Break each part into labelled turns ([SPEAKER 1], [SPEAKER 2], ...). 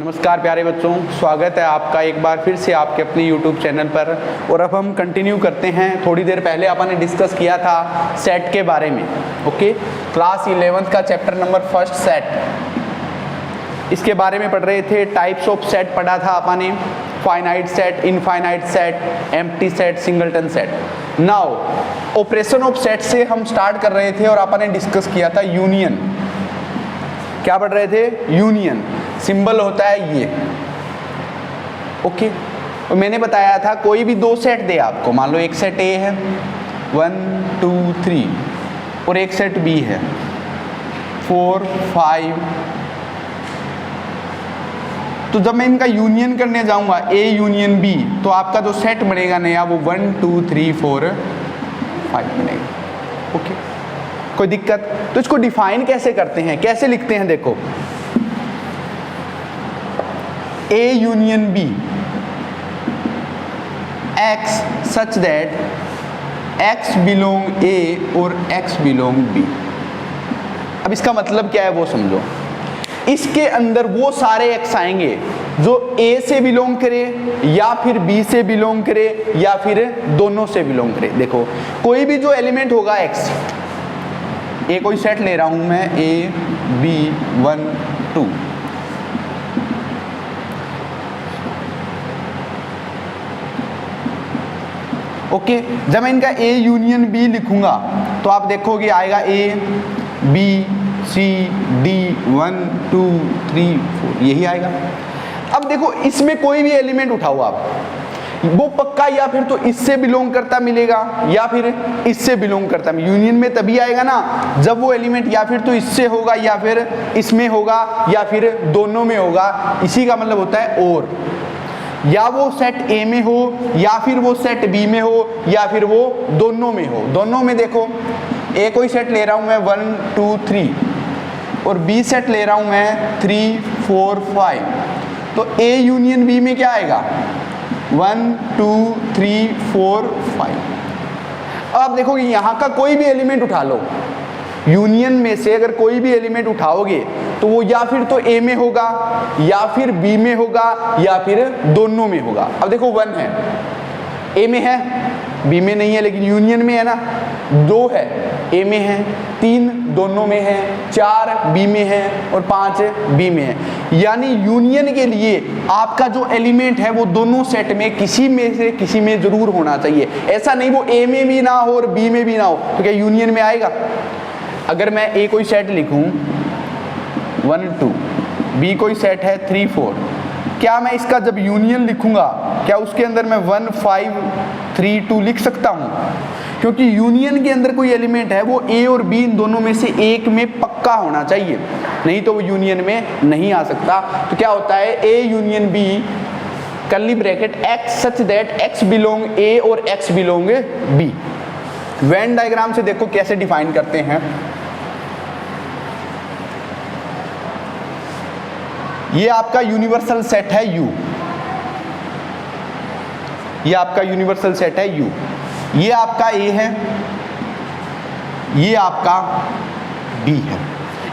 [SPEAKER 1] नमस्कार प्यारे बच्चों, स्वागत है आपका एक बार फिर से आपके अपने YouTube चैनल पर। और अब हम कंटिन्यू करते हैं। थोड़ी देर पहले अपन ने डिस्कस किया था सेट के बारे में। ओके, क्लास 11th का चैप्टर नंबर 1 सेट, इसके बारे में पढ़ रहे थे। टाइप्स ऑफ सेट पढ़ा था अपन ने, finite set, infinite set, empty set, singleton set. Now operation of set से हम स्टार्ट कर रहे थे और अपन ने डिस्कस किया था यूनियन। क्या पढ़ रहे थे? यूनियन। सिंबल होता है ये। ओके, तो मैंने बताया था कोई भी दो सेट दे आपको, मान लो एक सेट ए है 1 2 3 और एक सेट बी है 4 5। तो जब मैं इनका यूनियन करने जाऊंगा ए यूनियन बी, तो आपका जो सेट बनेगा नया वो 1 2 3 4 5 बनेगा। ओके, कोई दिक्कत? तो इसको डिफाइन कैसे करते हैं, कैसे लिखते हैं? देखो, A union B X such that X belong A और X belong B। अब इसका मतलब क्या है वो समझो। इसके अंदर वो सारे X आएंगे जो A से बिलोंग करे या फिर B से बिलोंग करे या फिर दोनों से बिलोंग करे। देखो, कोई भी जो एलिमेंट होगा X, ए कोई सेट ले रहा हूं मैं, A B 1 2। ओके, जब मैं इनका ए यूनियन बी लिखूंगा तो आप देखोगे आएगा ए बी सी डी 1 2 3 4, यही आएगा। अब देखो, इसमें कोई भी एलिमेंट उठाओ आप, वो पक्का या फिर तो इससे बिलोंग करता मिलेगा या फिर इससे बिलोंग करता। यूनियन में तभी आएगा ना जब वो एलिमेंट या फिर तो इससे होगा या फिर इसमें होगा या फिर दोनों में होगा। इसी का मतलब होता है और, या वो सेट ए में हो या फिर वो सेट बी में हो या फिर वो दोनों में हो। दोनों में देखो, ए कोई सेट ले रहा हूं मैं 1 2 3 और बी सेट ले रहा हूं मैं 3 4 5, तो ए यूनियन बी में क्या आएगा? 1 2 3 4 5। अब आप देखोगे यहां का कोई भी एलिमेंट उठा लो, यूनियन में से अगर कोई भी एलिमेंट उठाओगे तो वो या फिर तो ए में होगा या फिर बी में होगा या फिर दोनों में होगा। अब देखो 1 है, ए में है, बी में नहीं है, लेकिन यूनियन में है ना। 2 है, ए में है, 3 दोनों में है, 4 बी में है और 5 बी में है। यानी यूनियन के लिए आपका जो एलिमेंट है वो दोनों सेट में किसी में से किसी में जरूर होना चाहिए। ऐसा नहीं वो ए में भी ना हो और बी में भी ना हो, तो क्या यूनियन में आएगा? अगर मैं ए कोई सेट लिखूं 1 2, बी कोई सेट है 3 4, क्या मैं इसका जब यूनियन लिखूंगा क्या उसके अंदर मैं 1 5 3 2 लिख सकता हूं? क्योंकि यूनियन के अंदर कोई एलिमेंट है वो ए और बी इन दोनों में से एक में पक्का होना चाहिए, नहीं तो वो यूनियन में नहीं आ सकता। तो क्या होता है? A union B curly bracket X such that X belong A और X belong B. Venn diagram से देखो कैसे डिफाइन करते हैं। ये आपका यूनिवर्सल सेट है U, ये आपका यूनिवर्सल सेट है U। ये आपका A है, ये आपका B है।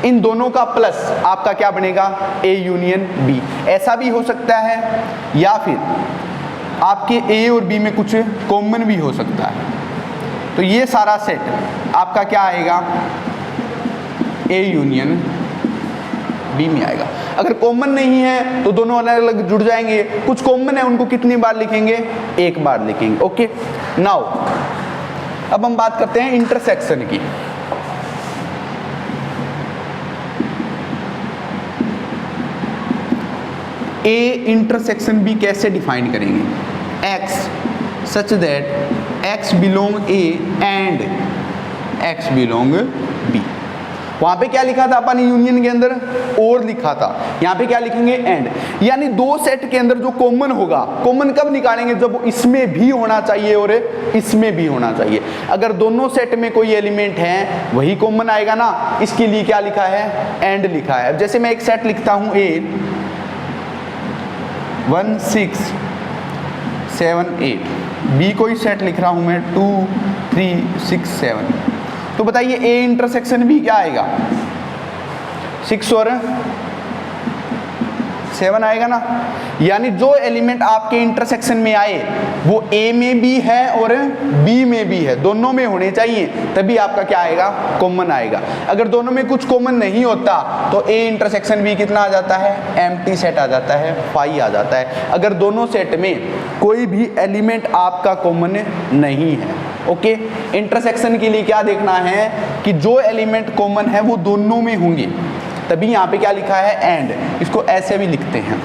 [SPEAKER 1] इन दोनों का प्लस आपका क्या बनेगा? A union B। ऐसा भी हो सकता है या फिर आपके A और B में कुछ कॉमन भी हो सकता है। तो ये सारा सेट आपका क्या आएगा? A यूनियन बी में आएगा। अगर कॉमन नहीं है तो दोनों अलग अलग जुड़ जाएंगे। कुछ कॉमन है, उनको कितनी बार लिखेंगे? एक बार लिखेंगे। ओके, नाउ अब हम बात करते हैं इंटरसेक्शन की। ए इंटरसेक्शन बी कैसे डिफाइन करेंगे? X such that X belong A and X belong B. वहां पे क्या लिखा था अपन यूनियन के अंदर? और लिखा था। यहाँ पे क्या लिखेंगे? एंड। यानी दो सेट के अंदर जो कॉमन होगा, कॉमन कब निकालेंगे? जब इसमें भी होना चाहिए और इसमें भी होना चाहिए। अगर दोनों सेट में कोई एलिमेंट है वही कॉमन आएगा ना, इसके लिए क्या लिखा है? एंड लिखा है। अब जैसे मैं एक सेट लिखता हूं ए 1 6 7 8, बी कोई सेट लिख रहा हूं मैं 2 3 6 7, तो बताइए ए इंटरसेक्शन बी क्या आएगा? 6 और 7 आएगा ना। यानी जो एलिमेंट आपके इंटरसेक्शन में आए वो ए में भी है और बी में भी है, दोनों में होने चाहिए, तभी आपका क्या आएगा, कॉमन आएगा। अगर दोनों में कुछ कॉमन नहीं होता तो ए इंटरसेक्शन बी कितना आ जाता है, एम्प्टी सेट आ जाता है, फाई आ जाता है। अगर दोनों सेट में कोई भी एलिमेंट आपका कॉमन नहीं है, ओके। इंटरसेक्शन के लिए क्या देखना है कि जो एलिमेंट कॉमन है वो दोनों में होंगे, तभी यहाँ पे क्या लिखा है, एंड। इसको ऐसे भी लिखते हैं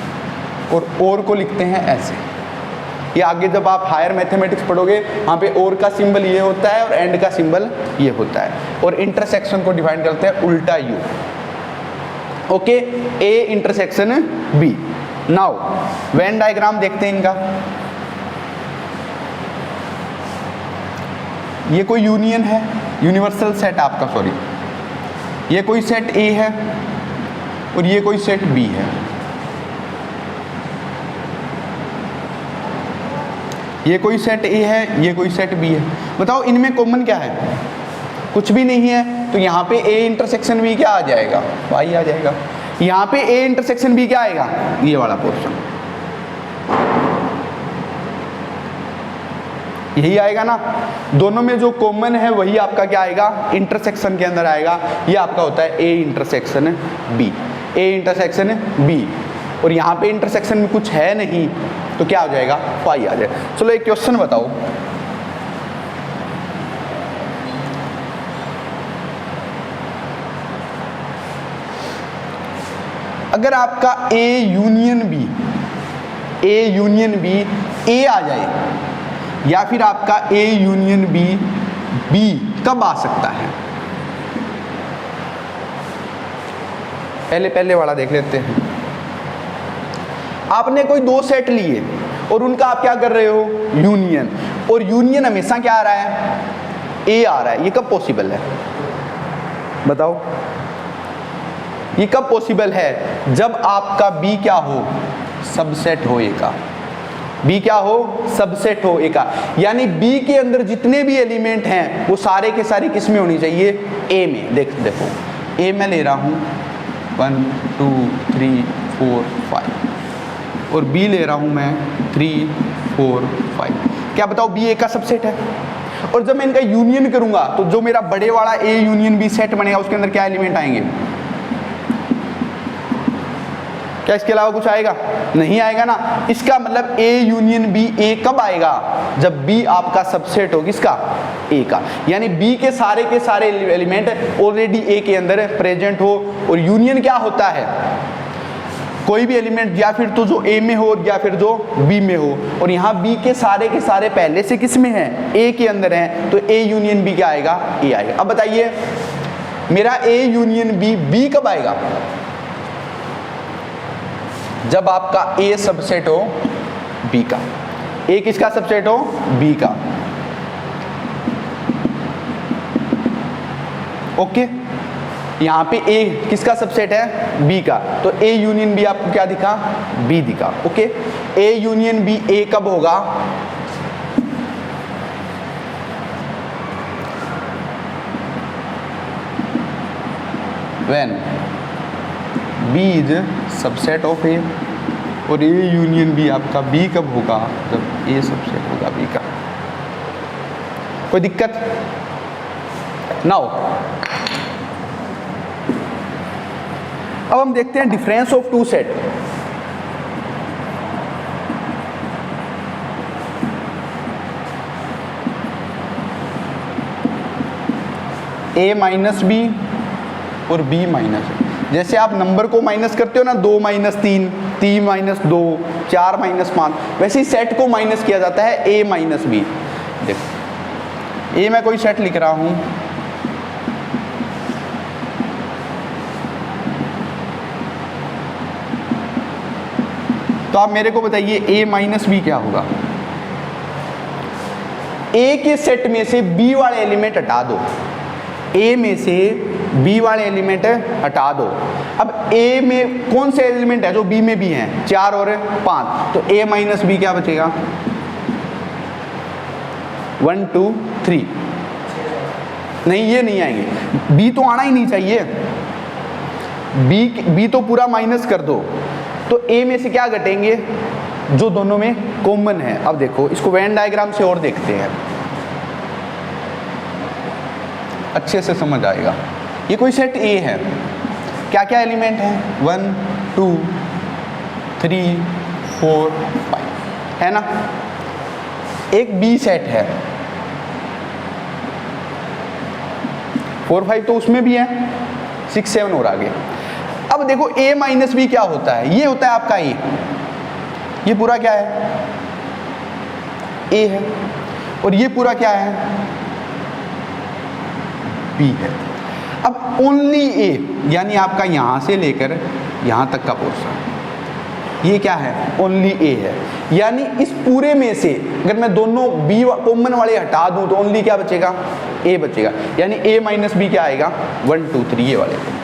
[SPEAKER 1] और को लिखते हैं ऐसे। ये आगे जब आप हायर मैथमेटिक्स पढ़ोगे वहाँ पे और का सिंबल ये होता है और एंड का सिंबल ये होता है। और इंटरसेक्शन को डिफाइन करते हैं उल्टा U, okay. A intersection B. Now Venn diagram देखते हैं इनका। ये कोई यूनियन है, यूनिवर्सल सेट आपका, सॉरी, ये कोई सेट ए है और ये कोई सेट बी है। ये कोई सेट ए है, ये कोई सेट बी है। बताओ इनमें कॉमन क्या है, कुछ भी नहीं है। तो यहाँ पे ए इंटरसेक्शन बी क्या आ जाएगा, वाई आ जाएगा। यहाँ पे ए इंटरसेक्शन बी क्या आएगा, ये वाला पोर्शन, यही आएगा ना। दोनों में जो कॉमन है वही आपका क्या आएगा, इंटरसेक्शन के अंदर आएगा। ये आपका होता है A intersection B, A intersection B. और यहाँ पे इंटरसेक्शन में कुछ है नहीं तो क्या हो जाएगा, फाई आ जाएगा। चलो एक क्वेश्चन बताओ, अगर आपका A union B, A union B A आ जाए, या फिर आपका ए यूनियन बी बी कब आ सकता है, पहले वाला देख लेते हैं। आपने कोई दो सेट लिए और उनका आप क्या कर रहे हो, यूनियन, और यूनियन हमेशा क्या आ रहा है, ए आ रहा है। ये कब पॉसिबल है, बताओ, ये कब पॉसिबल है, जब आपका बी क्या हो, सबसेट हो ए का। बी क्या हो, सबसेट हो ए का। यानी बी के अंदर जितने भी एलिमेंट हैं वो सारे के सारे किस में होनी चाहिए, ए में। देखो ए में ले रहा हूँ 1 2 3 4 5 और बी ले रहा हूँ मैं 3 4 5। क्या बताओ बी ए का सबसेट है। और जब मैं इनका यूनियन करूंगा तो जो मेरा बड़े वाला ए यूनियन बी सेट बनेगा उसके अंदर क्या एलिमेंट आएंगे, क्या इसके अलावा कुछ आएगा, नहीं आएगा ना। इसका मतलब ए यूनियन बी ए कब आएगा, जब बी आपका सबसेट हो किसका, ए का। यानी बी के सारे एलिमेंट ऑलरेडी ए के अंदर प्रेजेंट हो। और यूनियन क्या होता है, कोई भी एलिमेंट या फिर तो जो ए में हो या फिर जो बी में हो। और यहाँ बी के सारे पहले से किस में है, ए के अंदर है, तो ए यूनियन बी क्या आएगा, ए आएगा। अब बताइए मेरा ए यूनियन बी बी कब आएगा, जब आपका ए सबसेट हो बी का। ए किसका सबसेट हो, बी का, ओके। यहां पे ए किसका सबसेट है, बी का, तो ए यूनियन बी आपको क्या दिखा, बी दिखा, okay. A union B A कब होगा, when B is subset of A. और ए यूनियन बी आपका बी कब होगा, जब ए सबसेट होगा बी का। कोई दिक्कत, नाउ अब हम देखते हैं difference of two set. A minus B और बी माइनस। जैसे आप नंबर को माइनस करते हो ना, 2 माइनस 3, 3 माइनस 2, 4 माइनस 5, वैसे ही सेट को माइनस किया जाता है ए माइनस बी। देखो ए मैं कोई सेट लिख रहा हूं, तो आप मेरे को बताइए ए माइनस बी क्या होगा। ए के सेट में से बी वाले एलिमेंट हटा दो, ए में से बी वाले एलिमेंट हटा दो। अब ए में कौन से एलिमेंट है जो बी में भी हैं, 4 और 5, तो ए माइनस बी क्या बचेगा, 1 2 3। नहीं ये नहीं आएंगे, बी तो आना ही नहीं चाहिए, बी तो पूरा माइनस कर दो। तो ए में से क्या घटेंगे, जो दोनों में कॉमन है। अब देखो इसको वेन डायग्राम से और देखते हैं, अच्छे से समझ आएगा। ये कोई सेट ए है, क्या क्या एलिमेंट है, 1 2 3 4 5 है ना। एक बी सेट है, 4 5 तो उसमें भी है, 6 7 और आगे। अब देखो a माइनस बी क्या होता है, ये होता है आपका a, ये पूरा क्या है a है, और ये पूरा क्या है b है। अब ओनली a यानी आपका यहां से लेकर यहां तक का पोर्शन, ये क्या है, ओनली a है। यानी इस पूरे में से अगर मैं दोनों b कॉमन वाले हटा दूं तो ओनली क्या बचेगा, a बचेगा। यानी a माइनस बी क्या आएगा, 1 2 3 ये वाले।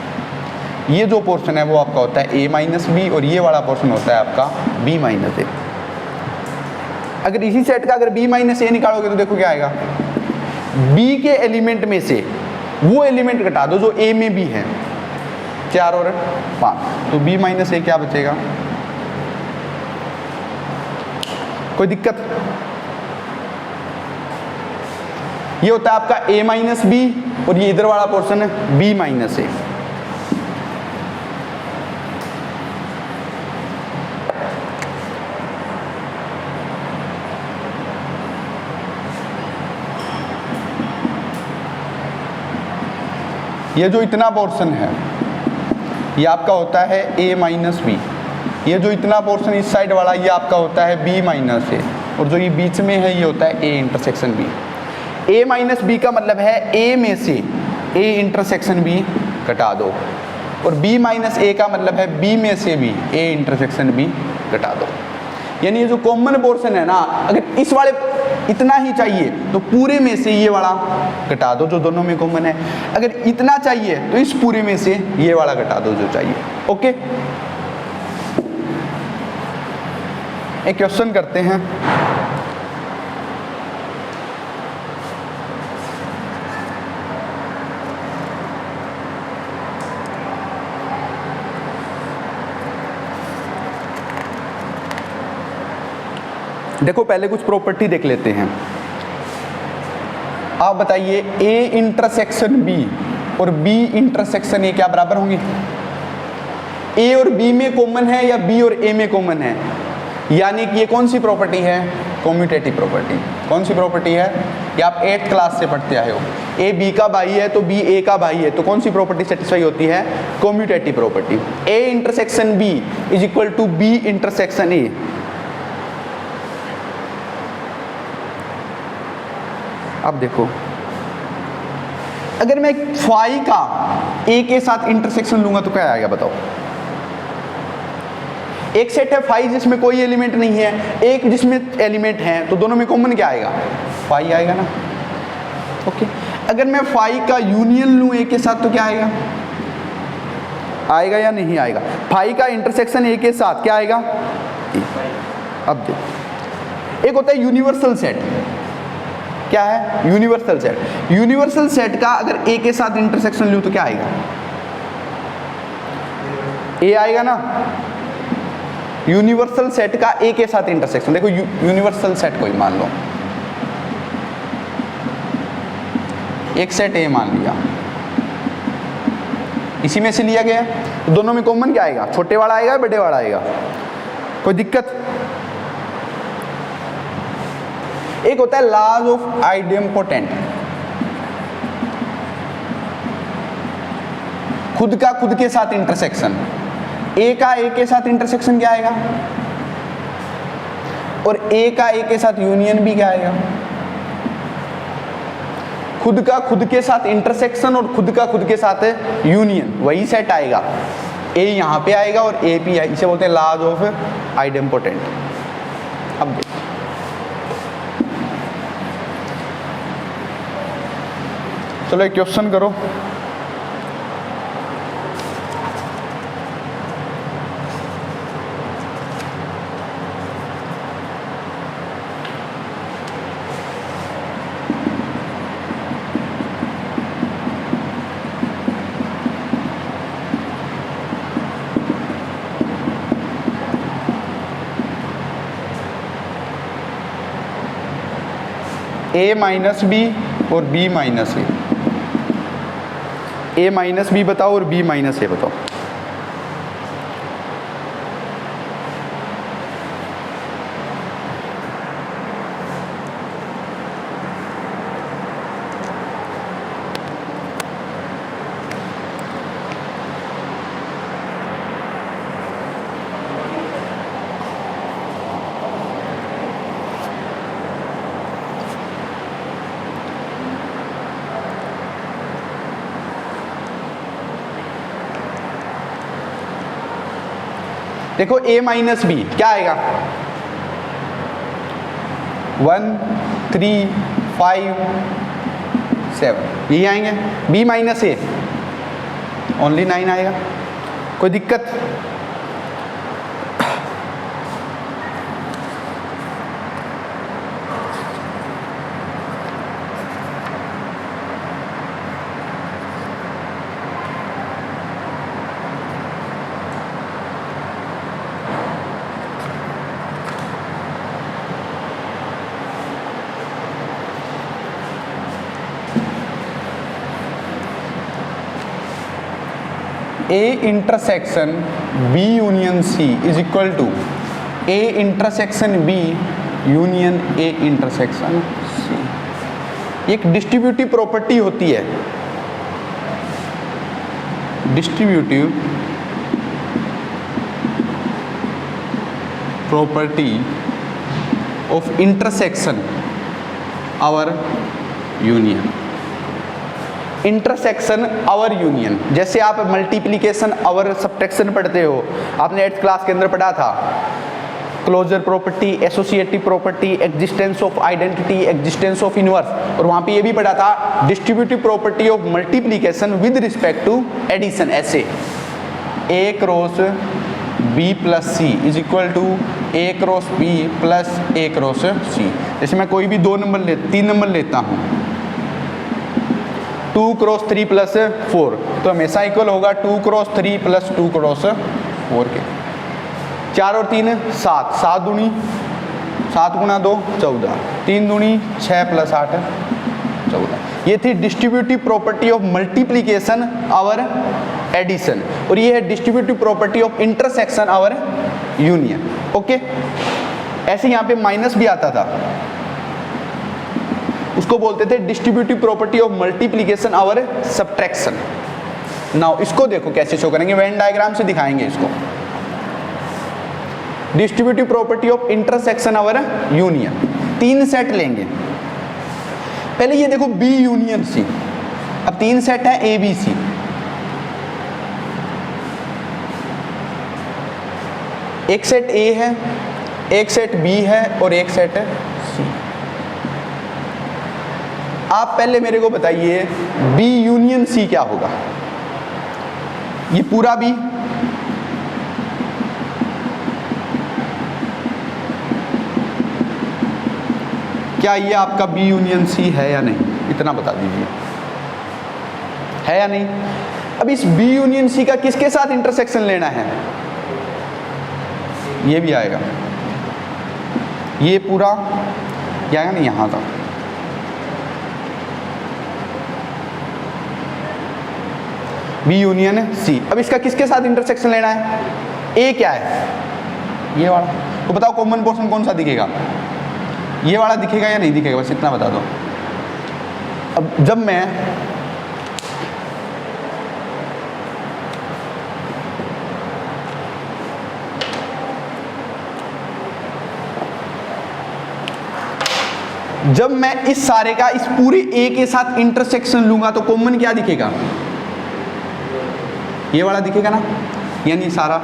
[SPEAKER 1] ये जो पोर्शन है वो आपका होता है a माइनस बी, और ये वाला पोर्शन होता है आपका b माइनस ए। अगर इसी सेट का अगर b माइनस ए निकालोगे तो देखो क्या आएगा, b के एलिमेंट में से वो एलिमेंट घटा दो जो a में भी है, 4 और 5, तो b माइनस ए क्या बचेगा। कोई दिक्कत, ये होता है आपका a माइनस बी, और ये इधर वाला पोर्शन है b माइनस ए। ये जो इतना पोर्शन है ये आपका होता है a माइनस बी, ये जो इतना पोर्शन इस साइड वाला ये आपका होता है b माइनस ए, और जो ये बीच में है ये होता है a intersection b। a minus B का मतलब है a में से a इंटरसेक्शन b घटा दो, और b माइनस ए का मतलब है b में से भी a इंटरसेक्शन b घटा दो। यानी ये जो कॉमन पोर्शन है ना, अगर इस वाले इतना ही चाहिए तो पूरे में से ये वाला घटा दो जो दोनों में कॉमन है, अगर इतना चाहिए तो इस पूरे में से ये वाला घटा दो जो चाहिए। ओके, एक क्वेश्चन करते हैं। देखो पहले कुछ प्रॉपर्टी देख लेते हैं। आप बताइए a इंटरसेक्शन b और b इंटरसेक्शन a क्या बराबर होंगे। a और b में कॉमन है या b और a में कॉमन है, यानी कि ये कौन सी प्रॉपर्टी है, कॉम्यूटेटिव प्रॉपर्टी। कौन सी प्रॉपर्टी है, ये आप 8th क्लास से पढ़ते आए हो। a b का भाई है तो b a का भाई है, तो कौन सी प्रॉपर्टी सेटिस्फाई होती है, commutative property. a intersection b is equal to b intersection a। अब देखो अगर मैं फाई का a के साथ इंटरसेक्शन लूंगा तो क्या आएगा बताओ। एक सेट है फाई जिसमें कोई एलिमेंट नहीं है, एक जिसमें एलिमेंट है, तो दोनों में कॉमन क्या आएगा, फाई आएगा ना। ओके, अगर मैं फाई का यूनियन लूं a के साथ तो क्या आएगा, आएगा या नहीं आएगा। फाई का इंटरसेक्शन a के साथ क्या आएगा। अब देखो एक होता है यूनिवर्सल सेट, क्या है, यूनिवर्सल सेट। यूनिवर्सल सेट का अगर a के साथ इंटरसेक्शन लूं तो क्या आएगा, a आएगा ना। यूनिवर्सल सेट का a के साथ इंटरसेक्शन, देखो यूनिवर्सल सेट कोई मान लो, एक सेट a मान लिया, इसी में से लिया गया, तो दोनों में कॉमन क्या आएगा, छोटे वाला आएगा बड़े वाला आएगा। कोई दिक्कत। एक होता है लॉज ऑफ आइडेम्पोटेंट, खुद का खुद के साथ इंटरसेक्शन। a का a के साथ इंटरसेक्शन क्या आएगा, और a का a के साथ यूनियन भी क्या आएगा, खुद का खुद के साथ इंटरसेक्शन और खुद का खुद के साथ यूनियन, वही सेट आएगा। a यहां पे आएगा और a भी, इसे बोलते हैं लॉज ऑफ आइडेम्पोटेंट। अब चलो एक क्वेश्चन करो। ए माइनस बी और बी माइनस ए माइनस बी बताओ और बी माइनस ए बताओ। देखो a माइनस बी क्या आएगा, 1 3 5 7 यही आएंगे। b माइनस ए ओनली 9 आएगा। कोई दिक्कत? A intersection B union C is equal to A intersection B union A intersection C। एक डिस्ट्रीब्यूटिव प्रॉपर्टी होती है, distributive property of intersection over union. Intersection over union, जैसे आप मल्टीप्लिकेशन आवर सब्ट्रैक्शन पढ़ते हो, आपने 8th क्लास के अंदर पढ़ा था closure property, associative property, existence of identity, existence of inverse, और वहां पे ये भी पढ़ा था distributive property of multiplication with respect to addition. ऐसे A cross B plus C is equal to A cross B plus A cross C। जैसे मैं कोई भी 3 नंबर लेता हूँ, 2 क्रॉस 3 प्लस 4 तो हमेशा इक्वल होगा 2 क्रॉस 3 प्लस 2 क्रॉस 4 के। 4 और 3 7, 7 दूनी 7 गुणा 2 14, 3 दूनी 6 प्लस 8 14। ये थी distributive property of multiplication over addition, और ये है distributive property of intersection over union. Okay, ऐसे यहाँ पे माइनस भी आता था, उसको बोलते थे distributive property of multiplication over subtraction. Now इसको देखो कैसे शो करेंगे, वेन डायग्राम से दिखाएंगे इसको। Distributive property of intersection over union, 3 set लेंगे। पहले ये देखो B यूनियन C, अब 3 सेट है A B C। एक सेट A है, एक सेट B है और एक सेट है C। आप पहले मेरे को बताइए B यूनियन C क्या होगा। ये पूरा B, क्या ये आपका B यूनियन C है या नहीं, इतना बता दीजिए, है या नहीं। अब इस B यूनियन C का किसके साथ इंटरसेक्शन लेना है, ये भी आएगा, ये पूरा क्या है ना, यहाँ तक। B यूनियन C, अब इसका किसके साथ इंटरसेक्शन लेना है, A क्या है, ये वाला। तो बताओ कॉमन पोर्शन कौन सा दिखेगा, ये वाला दिखेगा या नहीं दिखेगा, बस इतना बता दो। अब जब मैं इस सारे का इस पूरे A के साथ इंटरसेक्शन लूंगा तो कॉमन क्या दिखेगा, ये वाला दिखेगा ना, यानी सारा।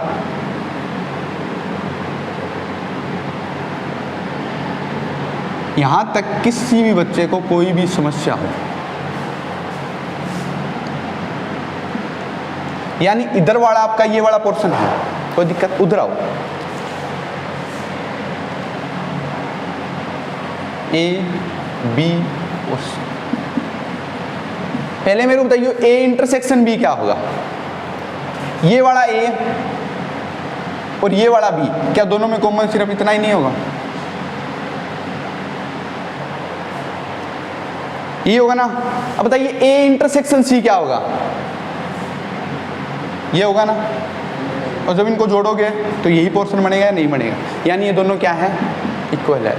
[SPEAKER 1] यहां तक किसी भी बच्चे को कोई भी समस्या हो, यानी इधर वाला आपका ये वाला पोर्शन है, कोई दिक्कत, उधर आओ। A B और C, पहले मेरे को बताइए A इंटरसेक्शन B क्या होगा, ये वाला A और ये वाला B, क्या दोनों में कॉमन सिर्फ इतना ही नहीं होगा, ये होगा ना। अब बताइए ए इंटरसेक्शन सी क्या होगा, ये होगा ना। और जब इनको जोड़ोगे तो यही पोर्शन बनेगा या नहीं बनेगा, यानी ये दोनों क्या है, इक्वल है।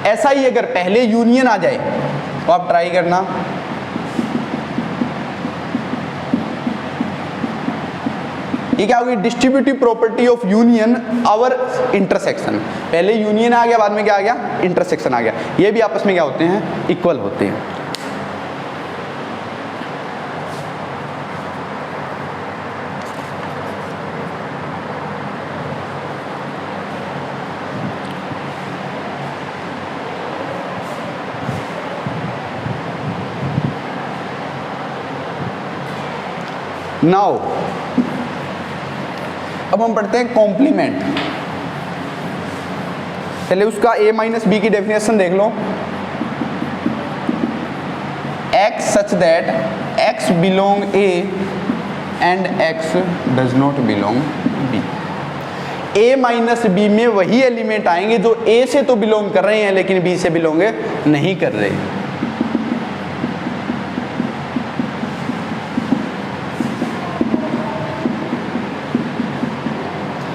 [SPEAKER 1] ऐसा ही अगर पहले यूनियन आ जाए तो आप ट्राई करना, ये क्या होगी, distributive property of union over intersection. पहले यूनियन आ गया, बाद में क्या आ गया, इंटरसेक्शन आ गया। ये भी आपस में क्या होते हैं, इक्वल होते हैं। नाउ अब हम पढ़ते हैं कॉम्प्लीमेंट। पहले उसका a माइनस बी की डेफिनेशन देख लो। x such that x belong a and x does not belong b। a minus B में वही एलिमेंट आएंगे जो a से तो बिलोंग कर रहे हैं लेकिन b से बिलोंग नहीं कर रहे।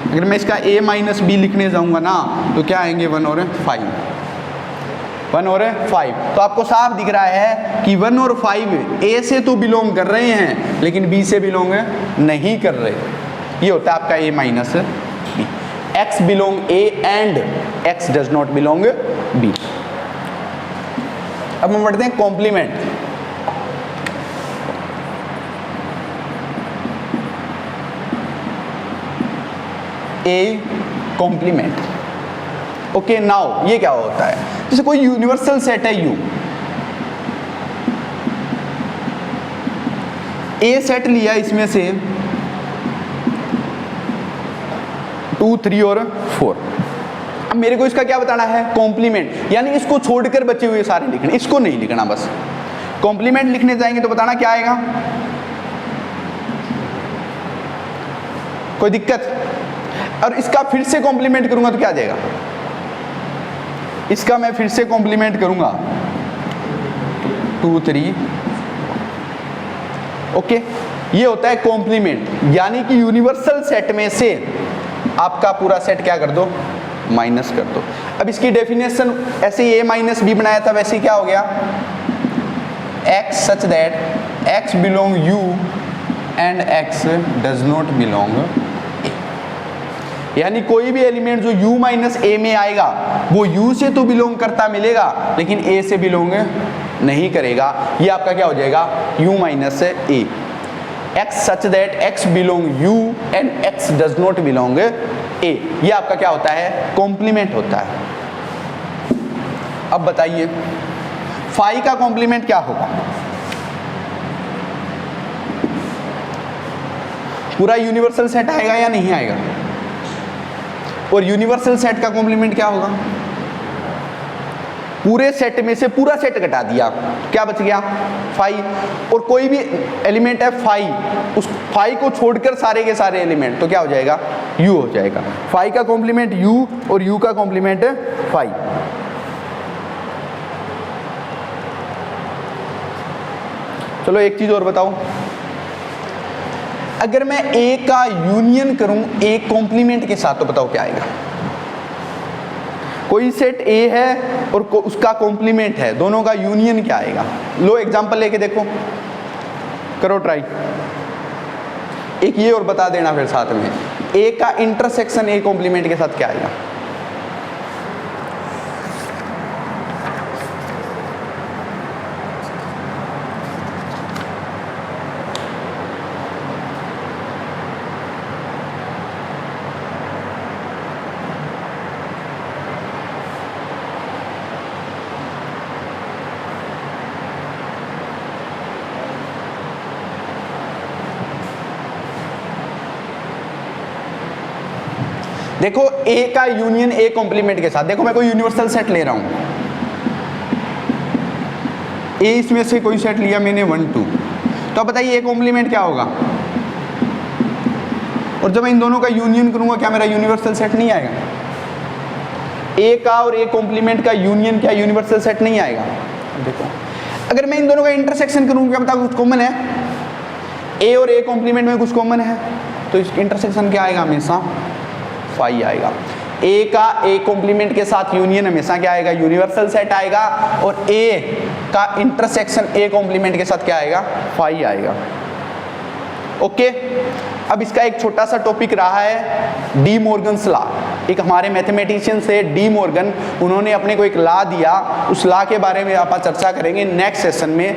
[SPEAKER 1] अगर मैं इसका a माइनस बी लिखने जाऊंगा ना तो क्या आएंगे 1 और 5, 1 और 5। तो आपको साफ दिख रहा है कि 1 और 5 a से तो बिलोंग कर रहे हैं लेकिन b से बिलोंग नहीं कर रहे। ये होता है आपका a minus B. x belong a and x does not belong b। अब हम पढ़ते हैं complement. A complement. Okay, now ये क्या होता है, जैसे कोई यूनिवर्सल सेट है U, ए सेट लिया इसमें से 2, 3 और 4। अब मेरे को इसका क्या बताना है, कॉम्प्लीमेंट, यानी इसको छोड़कर बचे हुए सारे लिखने, इसको नहीं लिखना। बस कॉम्प्लीमेंट लिखने जाएंगे तो बताना क्या आएगा, कोई दिक्कत। और इसका फिर से कॉम्प्लीमेंट करूंगा तो क्या आ जाएगा, इसका मैं फिर से कॉम्प्लीमेंट करूंगा 2, 3। ओके, ये होता है कॉम्प्लीमेंट, यानी कि यूनिवर्सल सेट में से आपका पूरा सेट क्या कर दो, माइनस कर दो। अब इसकी डेफिनेशन ऐसे ही a माइनस बी बनाया था, वैसे क्या हो गया, x such that x belong u and x does not belong a। यानी कोई भी एलिमेंट जो u माइनस ए में आएगा वो u से तो बिलोंग करता मिलेगा लेकिन a से बिलोंग नहीं करेगा। ये आपका क्या हो जाएगा, u minus A. x such that x belong u and x does not belong a। ये आपका क्या होता है, कॉम्प्लीमेंट होता है। अब बताइए फाई का कॉम्प्लीमेंट क्या होगा, पूरा यूनिवर्सल सेट आएगा या नहीं आएगा, और यूनिवर्सल सेट का कॉम्प्लीमेंट क्या होगा, पूरे सेट में से पूरा सेट घटा दिया, क्या बच गया, फाई। और कोई भी एलिमेंट है फाई, उस फाई को छोड़कर सारे के सारे एलिमेंट, तो क्या हो जाएगा, यू हो जाएगा। फाई का कॉम्प्लीमेंट यू और यू का कॉम्प्लीमेंट फाई। चलो एक चीज और बताओ, अगर मैं ए का यूनियन करूं ए कॉम्प्लीमेंट के साथ तो बताओ क्या आएगा। कोई सेट ए है और उसका कॉम्प्लीमेंट है, दोनों का यूनियन क्या आएगा। लो एग्जांपल लेके देखो, करो ट्राई। एक ये और बता देना फिर साथ में, ए का इंटरसेक्शन ए कॉम्प्लीमेंट के साथ क्या आएगा। देखो ए का यूनियन ए कॉम्प्लीमेंट के साथ, देखो मैं कोई यूनिवर्सल सेट ले रहा हूं, ए इसमें से कोई सेट लिया मैंने 1, 2, तो अब बताइए ए कॉम्प्लीमेंट क्या होगा। और जब मैं इन दोनों का यूनियन करूंगा क्या मेरा यूनिवर्सल सेट नहीं आएगा, ए का और ए कॉम्प्लीमेंट का यूनियन क्या यूनिवर्सल सेट नहीं आएगा। देखो अगर मैं इन दोनों का इंटरसेक्शन करूँ, क्या बताओ कुछ कॉमन है, ए और ए कॉम्प्लीमेंट में कुछ कॉमन है, तो इस इंटरसेक्शन क्या आएगा, हमेशा फाई आएगा। ए का ए कॉम्प्लीमेंट के साथ यूनियन हमेशा क्या आएगा, यूनिवर्सल सेट आएगा, और ए का इंटरसेक्शन ए कॉम्प्लीमेंट के साथ क्या आएगा, फाई आएगा। ओके, अब इसका एक छोटा सा टॉपिक रहा है डी मॉर्गन्स लॉ। एक हमारे मैथमेटिशियन से डी मॉर्गन, उन्होंने अपने को एक लॉ दिया, उस लॉ के बारे में आप चर्चा करेंगे नेक्स्ट सेशन में।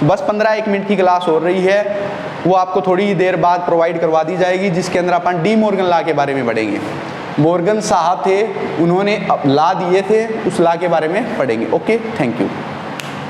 [SPEAKER 1] बस 15-1 मिनट की क्लास हो रही है, वो आपको थोड़ी ही देर बाद प्रोवाइड करवा दी जाएगी, जिसके अंदर अपन डी मॉर्गन लॉ के बारे में पढ़ेंगे। मॉर्गन साहब थे, उन्होंने लॉ दिए थे, उस लॉ के बारे में पढ़ेंगे। Okay, thank you.